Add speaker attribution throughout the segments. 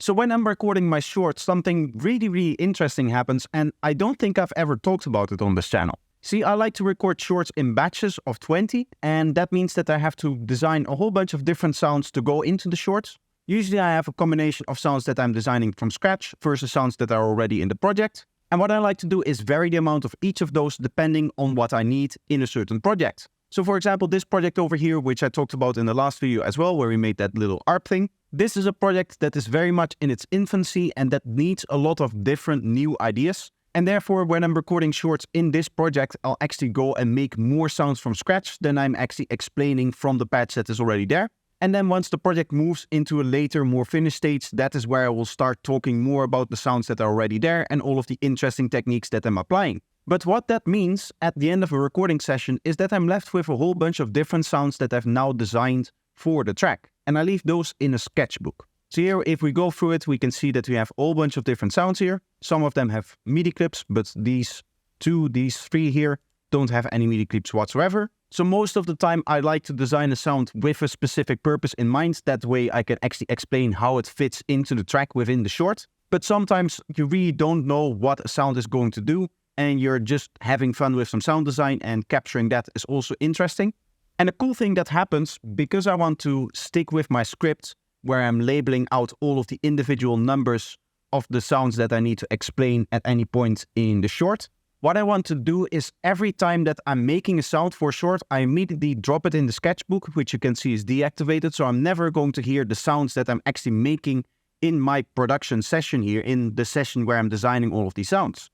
Speaker 1: So when I'm recording my shorts, something really interesting happens, and I don't think I've ever talked about it on this channel. See, I like to record shorts in batches of 20, and that means that I have to design a whole bunch of different sounds to go into the shorts. Usually I have a combination of sounds that I'm designing from scratch versus sounds that are already in the project. And what I like to do is vary the amount of each of those depending on what I need in a certain project. So for example, this project over here, which I talked about in the last video as well, where we made that little ARP thing. This is a project that is very much in its infancy and that needs a lot of different new ideas. And therefore, when I'm recording shorts in this project, I'll actually go and make more sounds from scratch than I'm actually explaining from the patch that is already there. And then once the project moves into a later, more finished stage, that is where I will start talking more about the sounds that are already there and all of the interesting techniques that I'm applying. But what that means at the end of a recording session is that I'm left with a whole bunch of different sounds that I've now designed for the track. And I leave those in a sketchbook. So here, if we go through it, we can see that we have a whole bunch of different sounds here. Some of them have MIDI clips, but these three here don't have any MIDI clips whatsoever. So most of the time I like to design a sound with a specific purpose in mind. That way I can actually explain how it fits into the track within the short. But sometimes you really don't know what a sound is going to do, and you're just having fun with some sound design, and capturing that is also interesting. And the cool thing that happens, because I want to stick with my script where I'm labeling out all of the individual numbers of the sounds that I need to explain at any point in the short, what I want to do is every time that I'm making a sound for a short, I immediately drop it in the sketchbook, which you can see is deactivated. So I'm never going to hear the sounds that I'm actually making in my production session here, in the session where I'm designing all of these sounds.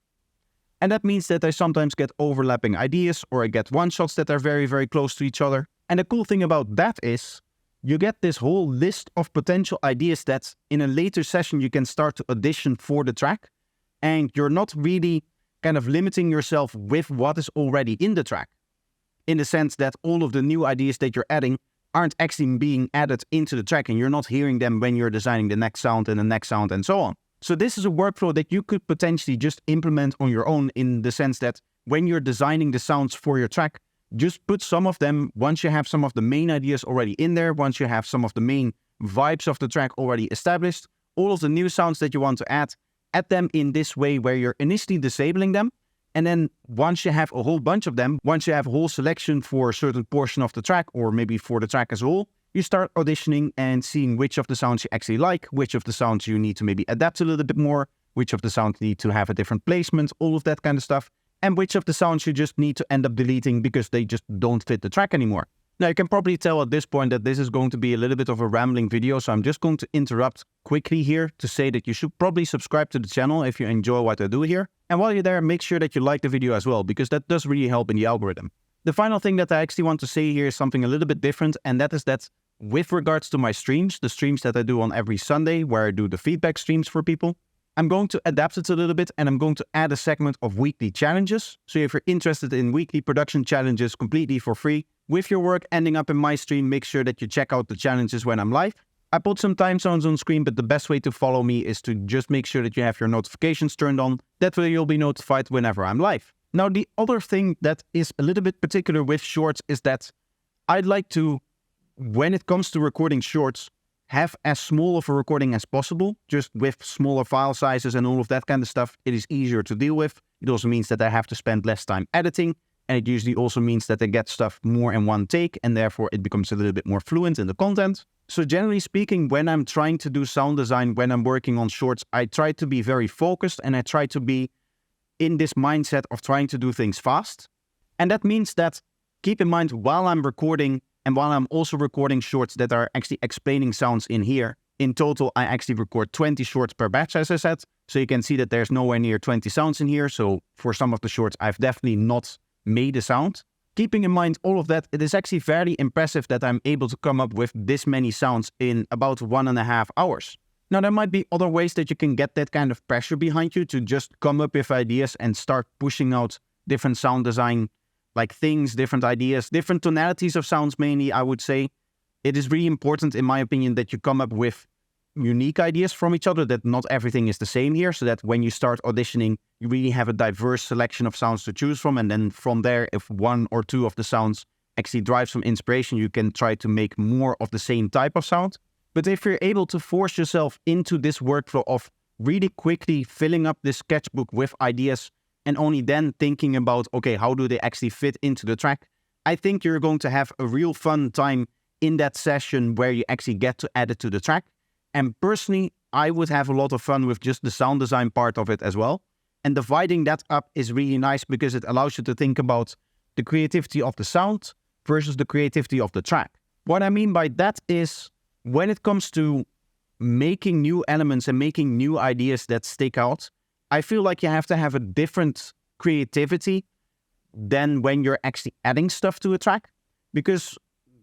Speaker 1: And that means that I sometimes get overlapping ideas, or I get one-shots that are very close to each other. And the cool thing about that is you get this whole list of potential ideas that in a later session you can start to audition for the track. And you're not really kind of limiting yourself with what is already in the track, in the sense that all of the new ideas that you're adding aren't actually being added into the track, and you're not hearing them when you're designing the next sound and the next sound and so on. So this is a workflow that you could potentially just implement on your own, in the sense that when you're designing the sounds for your track, just put some of them, once you have some of the main ideas already in there, once you have some of the main vibes of the track already established, all of the new sounds that you want to add them in this way where you're initially disabling them. And then once you have a whole bunch of them, once you have a whole selection for a certain portion of the track, or maybe for the track as a whole, you start auditioning and seeing which of the sounds you actually like, which of the sounds you need to maybe adapt a little bit more, which of the sounds need to have a different placement, all of that kind of stuff, and which of the sounds you just need to end up deleting because they just don't fit the track anymore. Now, you can probably tell at this point that this is going to be a little bit of a rambling video, so I'm just going to interrupt quickly here to say that you should probably subscribe to the channel if you enjoy what I do here. And while you're there, make sure that you like the video as well, because that does really help in the algorithm. The final thing that I actually want to say here is something a little bit different, and that is that with regards to my streams, the streams that I do on every Sunday, where I do the feedback streams for people, I'm going to adapt it a little bit, and I'm going to add a segment of weekly challenges. So if you're interested in weekly production challenges completely for free, with your work ending up in my stream, make sure that you check out the challenges when I'm live. I put some time zones on screen, but the best way to follow me is to just make sure that you have your notifications turned on. That way you'll be notified whenever I'm live. Now, the other thing that is a little bit particular with shorts is that I'd like to, when it comes to recording shorts, have as small of a recording as possible. Just with smaller file sizes and all of that kind of stuff, it is easier to deal with. It also means that I have to spend less time editing, and it usually also means that I get stuff more in one take, and therefore it becomes a little bit more fluent in the content. So generally speaking, when I'm trying to do sound design, when I'm working on shorts, I try to be very focused, and I try to be in this mindset of trying to do things fast. And that means that, keep in mind, while I'm recording, and while I'm also recording shorts that are actually explaining sounds in here, in total, I actually record 20 shorts per batch, as I said. So you can see that there's nowhere near 20 sounds in here. So for some of the shorts, I've definitely not made a sound. Keeping in mind all of that, it is actually very impressive that I'm able to come up with this many sounds in about 1.5 hours. Now, there might be other ways that you can get that kind of pressure behind you to just come up with ideas and start pushing out different sound design, like things, different ideas, different tonalities of sounds mainly, I would say. It is really important, in my opinion, that you come up with unique ideas from each other, that not everything is the same here, so that when you start auditioning, you really have a diverse selection of sounds to choose from. And then from there, if one or two of the sounds actually drive some inspiration, you can try to make more of the same type of sound. But if you're able to force yourself into this workflow of really quickly filling up this sketchbook with ideas and only then thinking about, okay, how do they actually fit into the track? I think you're going to have a real fun time in that session where you actually get to add it to the track. And personally, I would have a lot of fun with just the sound design part of it as well. And dividing that up is really nice because it allows you to think about the creativity of the sound versus the creativity of the track. What I mean by that is when it comes to making new elements and making new ideas that stick out, I feel like you have to have a different creativity than when you're actually adding stuff to a track. Because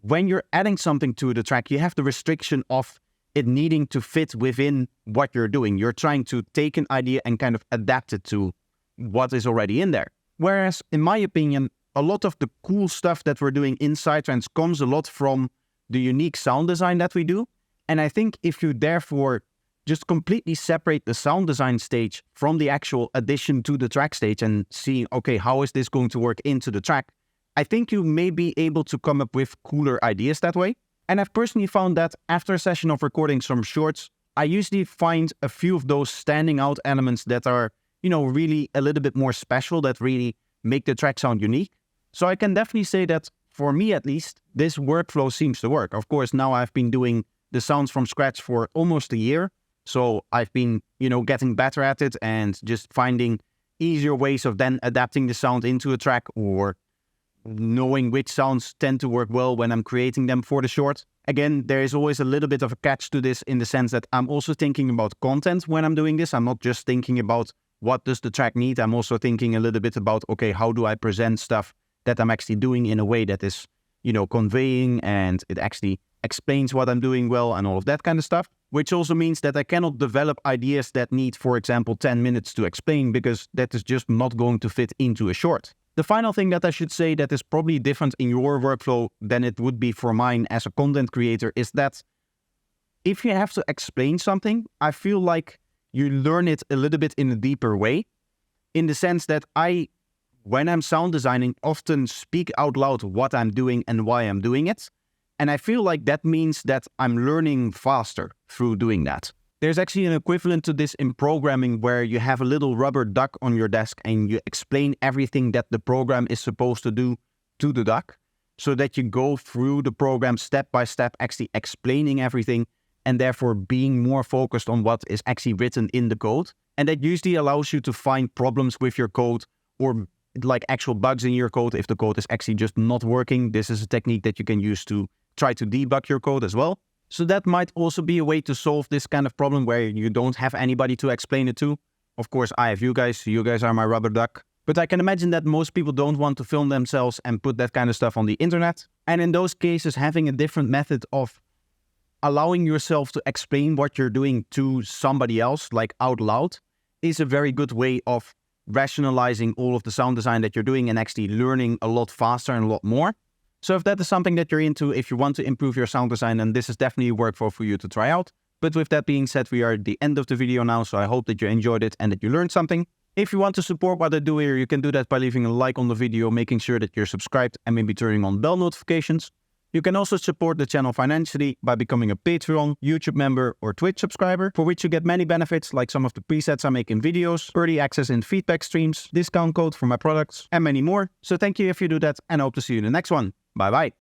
Speaker 1: when you're adding something to the track, you have the restriction of it needing to fit within what you're doing. You're trying to take an idea and kind of adapt it to what is already in there. Whereas, in my opinion, a lot of the cool stuff that we're doing in Psytrance comes a lot from the unique sound design that we do. And I think if you therefore just completely separate the sound design stage from the actual addition to the track stage and seeing, okay, how is this going to work into the track? I think you may be able to come up with cooler ideas that way. And I've personally found that after a session of recording some shorts, I usually find a few of those standing out elements that are, really a little bit more special, that really make the track sound unique. So I can definitely say that, for me at least, this workflow seems to work. Of course, now I've been doing the sounds from scratch for almost a year. So I've been, getting better at it and just finding easier ways of then adapting the sound into a track or knowing which sounds tend to work well when I'm creating them for the short. Again, there is always a little bit of a catch to this in the sense that I'm also thinking about content when I'm doing this. I'm not just thinking about what does the track need. I'm also thinking a little bit about, okay, how do I present stuff that I'm actually doing in a way that is, conveying and it actually explains what I'm doing well and all of that kind of stuff. Which also means that I cannot develop ideas that need, for example, 10 minutes to explain because that is just not going to fit into a short. The final thing that I should say that is probably different in your workflow than it would be for mine as a content creator is that if you have to explain something, I feel like you learn it a little bit in a deeper way, in the sense that when I'm sound designing, often speak out loud what I'm doing and why I'm doing it. And I feel like that means that I'm learning faster through doing that. There's actually an equivalent to this in programming where you have a little rubber duck on your desk and you explain everything that the program is supposed to do to the duck so that you go through the program step by step, actually explaining everything and therefore being more focused on what is actually written in the code. And that usually allows you to find problems with your code or like actual bugs in your code. If the code is actually just not working, this is a technique that you can use to try to debug your code as well. So that might also be a way to solve this kind of problem where you don't have anybody to explain it to. Of course, I have you guys. You guys are my rubber duck. But I can imagine that most people don't want to film themselves and put that kind of stuff on the internet. And in those cases, having a different method of allowing yourself to explain what you're doing to somebody else, like out loud, is a very good way of rationalizing all of the sound design that you're doing and actually learning a lot faster and a lot more. So if that is something that you're into, if you want to improve your sound design, then this is definitely a workflow for you to try out. But with that being said, we are at the end of the video now, so I hope that you enjoyed it and that you learned something. If you want to support what I do here, you can do that by leaving a like on the video, making sure that you're subscribed and maybe turning on bell notifications. You can also support the channel financially by becoming a Patreon, YouTube member or Twitch subscriber, for which you get many benefits like some of the presets I make in videos, early access in feedback streams, discount code for my products, and many more. So thank you if you do that, and I hope to see you in the next one. Bye bye.